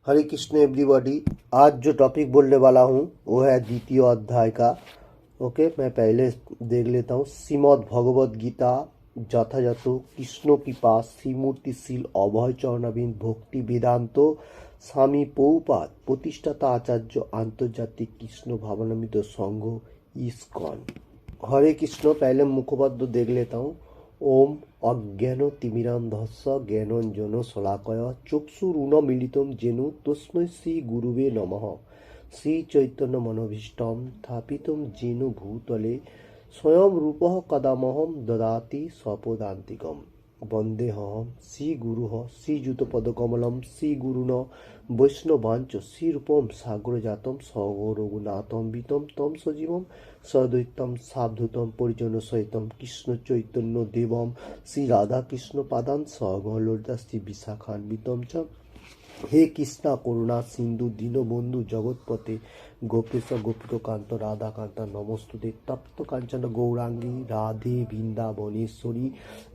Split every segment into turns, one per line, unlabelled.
हरे Krishna everybody. आज जो topic बोलने वाला हूँ वो है द्वितीय अध्याय का। ओके, मैं पहले देख लेता हूँ। श्रीमद् भगवद गीता যথাযথ কৃষ্ণ কৃপা শ্রীমূর্তিশীল অভয় চরণাবিন ভক্তি বেদান্ত স্বামী পৌপাদ প্রতিষ্ঠাতা আচার্য আন্তর্জাতিক কৃষ্ণ ভাবনামৃত সংঘ ইসকন। हरे कृष्ण। पहले मुखपद्म देख लेता हूँ। ओम अज्ञान तिमिरांधस्य ज्ञानंजन शलाकय चक्षुरुन्मीलितं येन तस्मै श्री गुरुवे नमः। श्री चैतन्य मनोभीष्टं स्थापितं येन भूतले स्वयं रूपः कदामहं ददाति स्वपदान्तिकम्। वन्देऽहं श्रीगुरुः श्रीयुतपदकमलं श्रीगुरुन् वैष्णवांच श्रीरूपं सागरजातं सगरघुनाथान्वितं तं सजीवं सद्वैतं सावधूतं परिजनसहितं कृष्णचैतन्यदेवं श्रीराधाकृष्णपादान् सगणललिता श्रीविशाखान्वितं च। हे कृष्णा करुणा सिंधु दीनबंधु जगतपते गोपेश गोपिकांत राधाकांत नमस्तुते तप्त कांचन गौरांगी राधे वृंदावनेश्वरी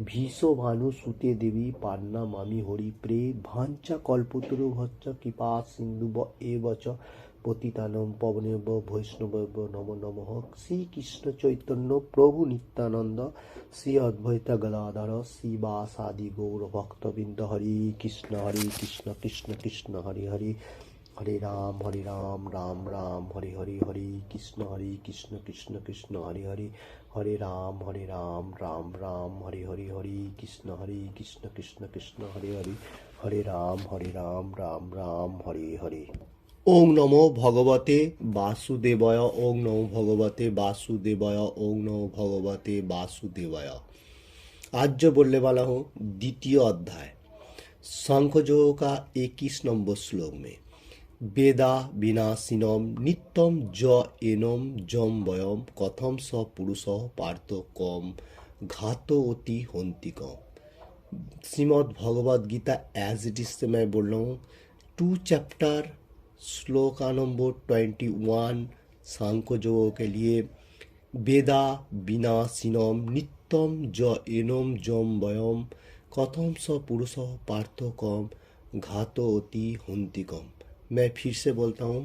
भीषो भानुसुते देवी पान्ना मामी हरि प्रे भांचा कल्पतरु भच्च कृपा सिंधु एव च पतितानं पवनेव वैष्णवेव नमो नमः। श्री कृष्ण चैतन्य प्रभु नित्यानंद श्री अद्वैत गदाधर श्रीवासादि गौर भक्तबिंद हरि कृष्ण कृष्ण कृष्ण हरि हरि हरे राम राम राम हरे हरे हरे कृष्ण कृष्ण कृष्ण हरे हरे हरे राम राम राम हरे हरे हरे कृष्ण कृष्ण कृष्ण हरे हरे हरे राम राम राम हरे हरे। ओम नमो भगवते वासुदेवाय। ओम नमो भगवते वासुदेवाय। ओम नमो भगवते वासुदेवाय। आज जो बोलने वाला हूँ द्वितीय अध्याय सांख्ययोग का 21 नंबर श्लोक में वेदा विनाशिनम नित्यम ज एनम जम वयम कथम स पुरुष पार्थ कम घातोति हंतिकम। Shrimad Bhagavad Gita as it is से मैं बोल रहा हूँ 2 चैप्टर श्लोका नंबर 21 सांख्ययोग के लिए वेदा विनाशिनम नित्यम ज एनम जम वयम कथम स पुरुष पार्थ कम घातोति हंतिकम। मैं फिर से बोलता हूँ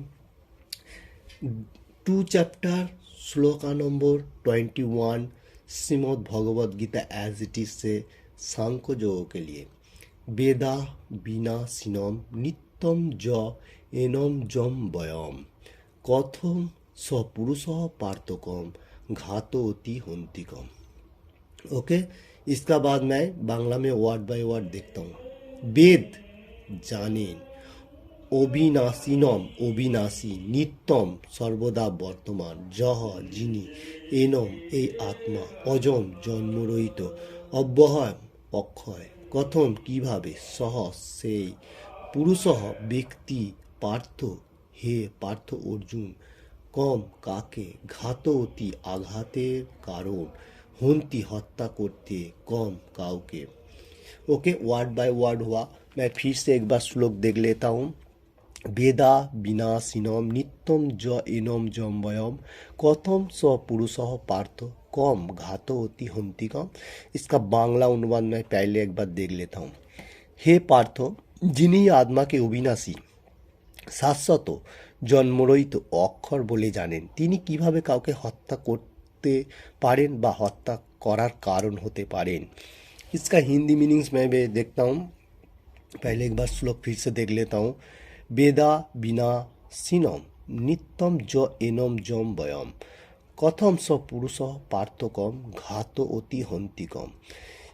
2 चैप्टर श्लोका number 21 Shrimad Bhagavad Gita as it is से सांख्य योग के लिए वेदा विनाशिनम नित्यम ज एनम जम वयम कथम स पुरुष पार्थकम घातोति हंतिकम। ओके, इसका बाद मैं बांग्ला में वर्ड बाय वर्ड देखता हूँ। वेद जानेन অবিনাশীনম অবিনাশী নিত্যম সর্বদা বর্তমান যহ যিনি এনম এই আত্মা অজম জন্মরহিত অব্যয় অক্ষয় কথম কিভাবে সহ সেই পুরুষ ব্যক্তি পার্থ হে পার্থ অর্জুন কম কাকে ঘাত অতি আঘাতের কারণ হন্তি হত্যা করতে কম काउके। ओके, वर्ड बाय वर्ड हुआ। मैं फिर से एक बार श्लोक देख लेता हूँ। वेदा विनाशिनम नित्यम ज एनम जम वयम कथम स पुरुष पार्थ कम घातोति हंतिकम। इसका बांग्ला अनुवाद मैं पहले एक बार देख लेता हूँ। हे पार्थ, जिन्हीं आत्मा के अविनाशी शाश्वत जन्मरहित অক্ষর বলে জানেন তিনি কিভাবে কাউকে হত্যা করতে পারেন বা হত্যা করার কারণ হতে পারেন। इसका हिंदी मीनिंग्स मैं भी देखता हूँ। पहले एक बार श्लोक फिर से देख लेता हूँ। वेदा विनाशिनम नित्यम ज एनम जम वयम कथम स पुरुष पार्थकम घातोति हंतिकम।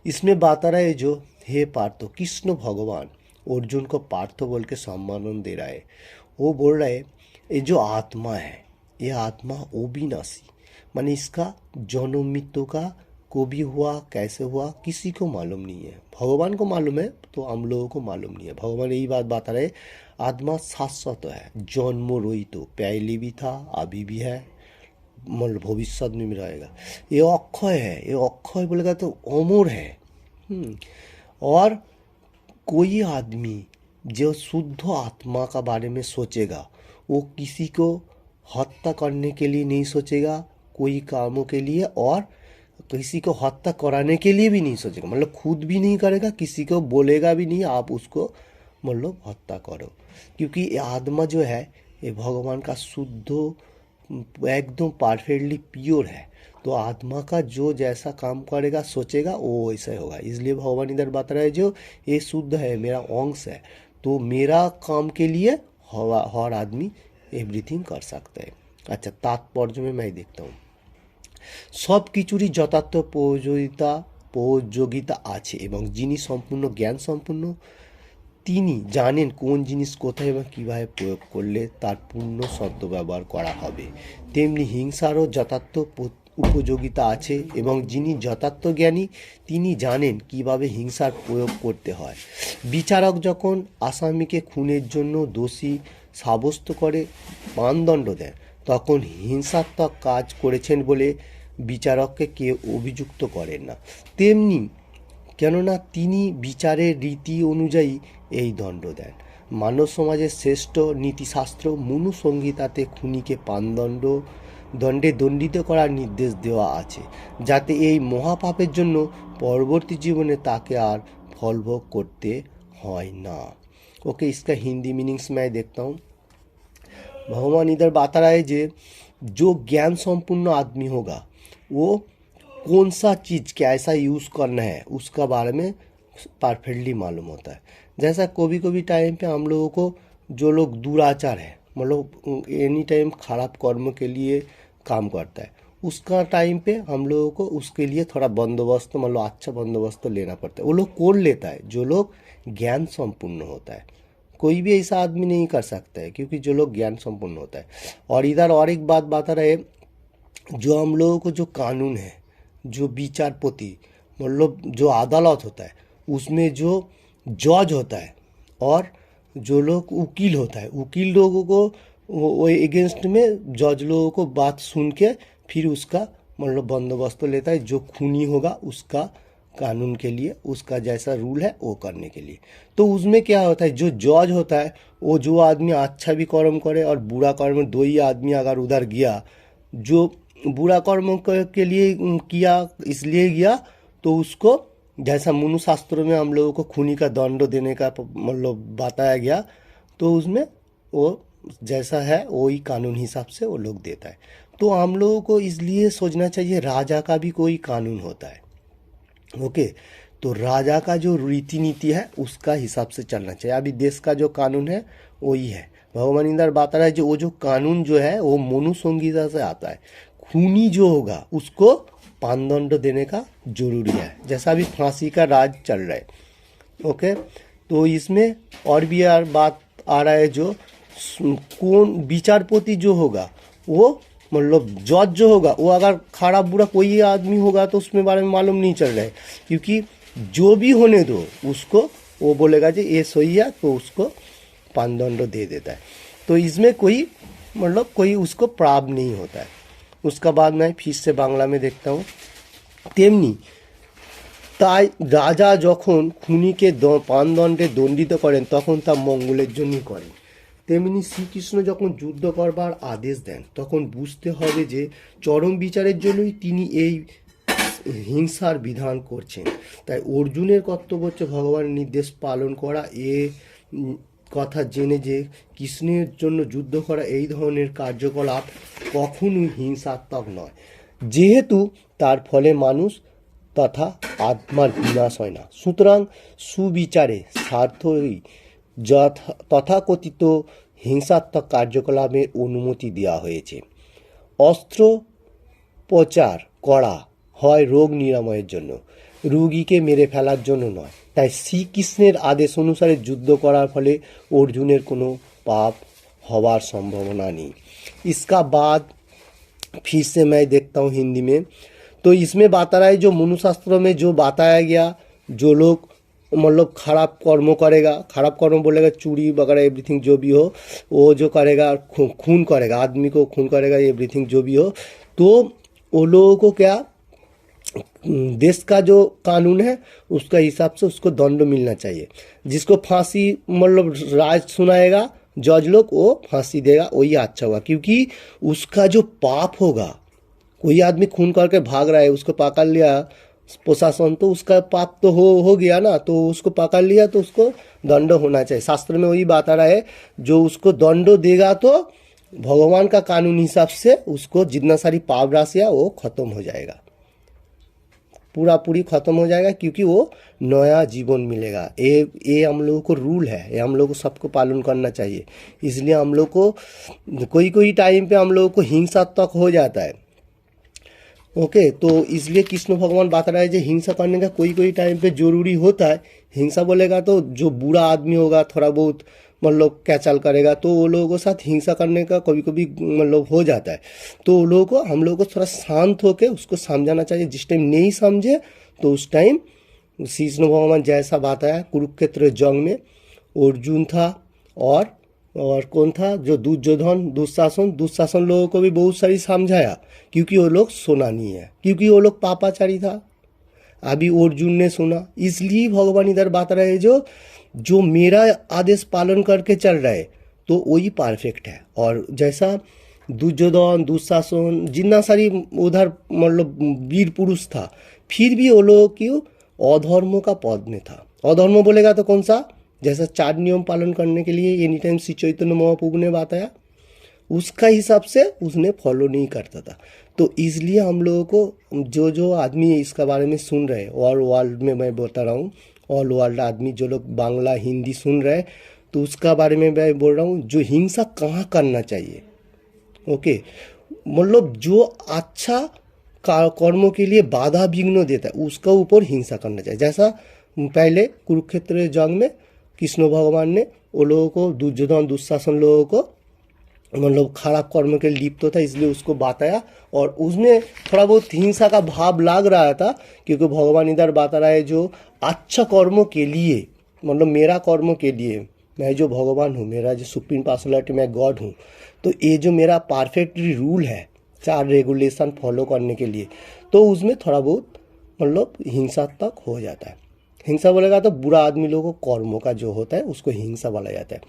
इसमें बात आ रहा है जो हे पार्थ, कृष्ण भगवान अर्जुन को पार्थ बोल के सम्मान दे रहा है। वो बोल रहा है ये जो आत्मा है ये आत्मा अविनाशी, माने इसका जन्म मृत्यु का कभी हुआ कैसे हुआ किसी को मालूम नहीं है। भगवान को मालूम है तो हम लोगों को मालूम नहीं है। भगवान यही बात बता रहे आत्मा शाश्वत है, जन्म रहित, पहले भी था अभी भी है, मतलब भविष्य में भी रहेगा। ये अक्षय है, ये अक्षय बोलेगा तो अमर है। और कोई आदमी जो शुद्ध आत्मा का बारे में सोचेगा वो किसी को हत्या करने के लिए नहीं सोचेगा, कोई कामों के लिए, और किसी को हत्या कराने के लिए भी नहीं सोचेगा, मतलब खुद भी नहीं करेगा, किसी को बोलेगा भी नहीं आप उसको मतलब हत्या करो, क्योंकि ये आत्मा जो है ये भगवान का शुद्ध एकदम परफेक्टली प्योर है। तो आत्मा का जो जैसा काम करेगा सोचेगा वो वैसा ही होगा। इसलिए भगवान इधर बता रहे हैं जो ये शुद्ध है, मेरा अंश है, तो मेरा काम के लिए हर आदमी एवरीथिंग कर सकता है। अच्छा, तात्पर्य में मैं देखता हूँ, সব কিছুরই যথার্থ প্রয়োজনীয়তা আছে এবং যিনি সম্পূর্ণ জ্ঞান সম্পন্ন তিনি জানেন কোন জিনিস কোথায় এবং কীভাবে প্রয়োগ করলে তার পূর্ণ সদ্ব্যবহার করা হবে। তেমনি হিংসারও যথার্থ উপযোগিতা আছে এবং যিনি যথার্থ জ্ঞানী তিনি জানেন কিভাবে হিংসার প্রয়োগ করতে হয়। বিচারক যখন আসামিকে খুনের জন্য দোষী সাব্যস্ত করে প্রাণদণ্ড দেন তখন হিংসাত্মক কাজ করেছেন বলে বিচারককে কেউ অভিযুক্ত করেন না, তেমনি কেননা তিনি বিচারের রীতি অনুযায়ী এই দণ্ড দেন। মানব সমাজের শ্রেষ্ঠ নীতিশাস্ত্র মনু সংহিতাতে খুনিকে দণ্ডে দণ্ডিত করার নির্দেশ দেওয়া আছে, যাতে এই মহাপাপের জন্য পরবর্তী জীবনে তাকে আর ফলভোগ করতে হয় না। ओके, इसका हिंदी मीनिंग्स मैं देखता हूँ। भगवान इधर बता रहा है जे जो ज्ञान संपूर्ण आदमी होगा वो कौन सा चीज़ कैसा यूज़ करना है उसका बारे में परफेक्टली मालूम होता है। जैसा कभी कभी टाइम पे हम लोगों को जो लोग दुराचार है, मतलब एनी टाइम खराब कर्म के लिए काम करता है, उसका टाइम पे हम लोगों को उसके लिए थोड़ा बंदोबस्त, मतलब अच्छा बंदोबस्त लेना पड़ता है। वो लोग कर लेता है जो लोग ज्ञान संपूर्ण होता है। कोई भी ऐसा आदमी नहीं कर सकता है क्योंकि जो लोग ज्ञान संपूर्ण होता है। और इधर और एक बात बता रहे, जो हम लोगों को जो कानून है, जो विचारपति मतलब जो अदालत होता है उसमें जो जज होता है और जो लोग वकील होता है, वकील लोगों को वो एगेंस्ट में जज लोगों को बात सुन के फिर उसका मतलब बंदोबस्त लेता है, जो खूनी होगा उसका कानून के लिए उसका जैसा रूल है वो करने के लिए। तो उसमें क्या होता है, जो जज होता है वो जो आदमी अच्छा भी कर्म करे और बुरा कर्म, दो ही आदमी अगर उधर गया जो बुरा कर्म के लिए किया इसलिए गया तो उसको जैसा मनु शास्त्रों में हम लोगों को खूनी का दंड देने का मतलब बताया गया, तो उसमें वो जैसा है वही कानून हिसाब से वो लोग देता है। तो हम लोगों को इसलिए सोचना चाहिए राजा का भी कोई कानून होता है। ओके, तो राजा का जो रीति नीति है उसका हिसाब से चलना चाहिए। अभी देश का जो कानून है वही है। भगवान इंदर बता रहा है जो वो जो कानून जो है वो मनु संहिता से आता है। खूनी जो होगा उसको प्राणदंड देने का जरूरी है, जैसा अभी फांसी का राज चल रहा है। ओके, तो इसमें और भी यार बात आ रहा है, जो कौन विचारपति जो होगा वो मतलब जज जो होगा वो अगर खराब बुरा कोई आदमी होगा तो उसमें बारे में मालूम नहीं चल रहा है, क्योंकि जो भी होने दो उसको वो बोलेगा जी ये सही है तो उसको प्राणदंड दे देता है। तो इसमें कोई मतलब कोई उसको प्राप नहीं होता है। उसका बाद मैं फिर से बांग्ला में देखता हूँ। तेमनी তাই রাজা যখন খুনিকে প্রাণদণ্ডে দণ্ডিত করেন তখন তা মঙ্গলের জন্যই করেন। তেমনি শ্রীকৃষ্ণ যখন যুদ্ধ করবার আদেশ দেন তখন বুঝতে হবে যে চরম বিচারের জন্যই তিনি এই হিংসার বিধান করছেন। তাই অর্জুনের কর্তব্য হচ্ছে ভগবানের নির্দেশ পালন করা। কথা জেনে যে কৃষ্ণের জন্য যুদ্ধ করা এই ধরনের কার্যকলাপ কখনোই হিংসাত্মক নয়, যেহেতু তার ফলে মানুষ তথা আত্মার বিনাশ হয় না। সুতরাং সুবিচারে স্বার্থই তথাকথিত হিংসাত্মক কার্যকলাপের অনুমতি দেওয়া হয়েছে। অস্ত্রোপচার করা হয় রোগ নিরাময়ের জন্য, রোগীকে মেরে ফেলার জন্য নয়। তাই শ্রীকৃষ্ণের আদেশ অনুসারে যুদ্ধ করার ফলে অর্জুনের কোনো পাপ হওয়ার সম্ভাবনা নেই। इसका बाद फिर से मैं देखता हूँ हिंदी में। तो इसमें बता रहा है जो मनुशास्त्रों में जो बताया गया, जो लोग मतलब खराब कर्म करेगा, खराब कर्म बोलेगा चोरी वगैरह एवरीथिंग जो भी हो वो जो करेगा, खून करेगा, आदमी को खून करेगा, एवरीथिंग जो भी हो, तो वो लोगों को क्या देश का जो कानून है उसका हिसाब से उसको दंड मिलना चाहिए। जिसको फांसी मतलब राज सुनाएगा जज लोग वो फांसी देगा, वही अच्छा होगा, क्योंकि उसका जो पाप होगा, कोई आदमी खून करके भाग रहा है उसको पकड़ लिया प्रशासन, तो उसका पाप तो हो गया ना, तो उसको पकड़ लिया तो उसको दंड होना चाहिए। शास्त्र में वही बात आ रहा है, जो उसको दंड देगा तो भगवान का कानून हिसाब से उसको जितना सारी पाप राशियाँ वो खत्म हो जाएगा, पूरा पूरी खत्म हो जाएगा, क्योंकि वो नया जीवन मिलेगा। ये हम लोगों को रूल है, ये हम लोगों को सबको पालन करना चाहिए। इसलिए हम लोग को कोई कोई टाइम पे हम लोगों को हिंसा तक हो जाता है। ओके, तो इसलिए कृष्ण भगवान बता रहा है जो हिंसा करने का कोई कोई टाइम पे जरूरी होता है। हिंसा बोलेगा तो जो बुरा आदमी होगा, थोड़ा बहुत मतलब कैचाल करेगा, तो वो लोगों के साथ हिंसा करने का कभी कभी मतलब हो जाता है। तो वो लोगों को, हम लोगों को थोड़ा शांत होकर उसको समझाना चाहिए। जिस टाइम नहीं समझे तो उस टाइम कृष्ण भगवान जैसा बात आया कुरुक्षेत्र जंग में, अर्जुन था और कौन था, जो दुर्योधन, दुशासन लोगों को भी बहुत सारी समझाया, क्योंकि वो लोग सुना नहीं है, क्योंकि वो लोग पापाचारी था। अभी अर्जुन ने सुना, इसलिए भगवान इधर बात रहे जो मेरा आदेश पालन करके चल रहा है तो वही परफेक्ट है। और जैसा दुर्योधन, दुशासन, जितना सारी उधर मतलब वीर पुरुष था, फिर भी वो लोग क्यों अधर्मों का पद में था। अधर्म बोलेगा तो कौन सा, जैसा 4 नियम पालन करने के लिए एनी टाइम श्री चैतन्य महाप्रभु ने बताया, उसका हिसाब से उसने फॉलो नहीं करता था। तो इसलिए हम लोगों को जो आदमी इसका बारे में सुन रहे हैं, ऑल वर्ल्ड में मैं बता रहा हूँ, ऑल वर्ल्ड आदमी जो लोग बांग्ला हिंदी सुन रहे हैं, तो उसका बारे में मैं बोल रहा हूँ, जो हिंसा कहाँ करना चाहिए। ओके, मतलब जो अच्छा कर्मों के लिए बाधा विघ्न देता है उसका ऊपर हिंसा करना चाहिए। जैसा पहले कुरुक्षेत्र जंग में कृष्ण भगवान ने वो लोगों को, दुर्योधन दुशासन लोगों को मतलब खराब कर्म के लिप्त था, इसलिए उसको बताया, और उसमें थोड़ा बहुत हिंसा का भाव लाग रहा था, क्योंकि भगवान इधर बता रहा है जो अच्छा कर्मों के लिए, मतलब मेरा कर्मों के लिए, मैं जो भगवान हूँ, मेरा जो सुप्रीम पर्सनैलिटी, मैं गॉड हूँ, तो ये जो मेरा परफेक्ट रूल है 4 रेगुलेशन फॉलो करने के लिए, तो उसमें थोड़ा बहुत मतलब हिंसा तक हो जाता है। हिंसा बोलेगा तो बुरा आदमी लोगों को कर्मों का जो होता है उसको हिंसा बोला जाता है।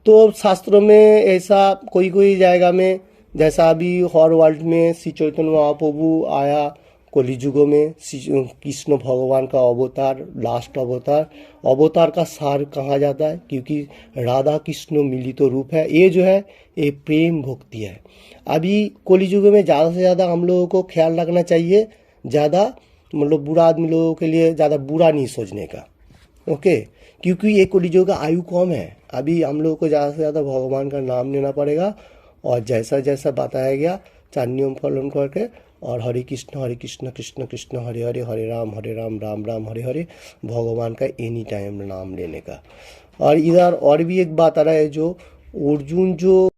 तो शास्त्रों में ऐसा कोई कोई जगह में, जैसा अभी हर वर्ल्ड में श्री चैतन्य महाप्रभु आया कलियुगों में, कृष्ण भगवान का अवतार, लास्ट अवतार का सार कहा जाता है, क्योंकि राधा कृष्ण मिलित रूप है। ये जो है ये प्रेम भक्ति है। अभी कलियुग में ज़्यादा से ज़्यादा हम लोगों को ख्याल रखना चाहिए, ज़्यादा मतलब बुरा आदमी लोगों के लिए ज़्यादा बुरा नहीं सोचने का। ओके, क्योंकि ये कलियुग का आयु कम है। अभी हम लोगों को ज़्यादा से ज़्यादा भगवान का नाम लेना पड़ेगा, और जैसा जैसा बताया गया 4 नियम पालन करके, और हरे कृष्ण कृष्ण कृष्ण हरे हरे, हरे राम राम राम हरे हरे, भगवान का एनी टाइम नाम लेने का। और इधर और भी एक बात आ रहा है, जो अर्जुन जो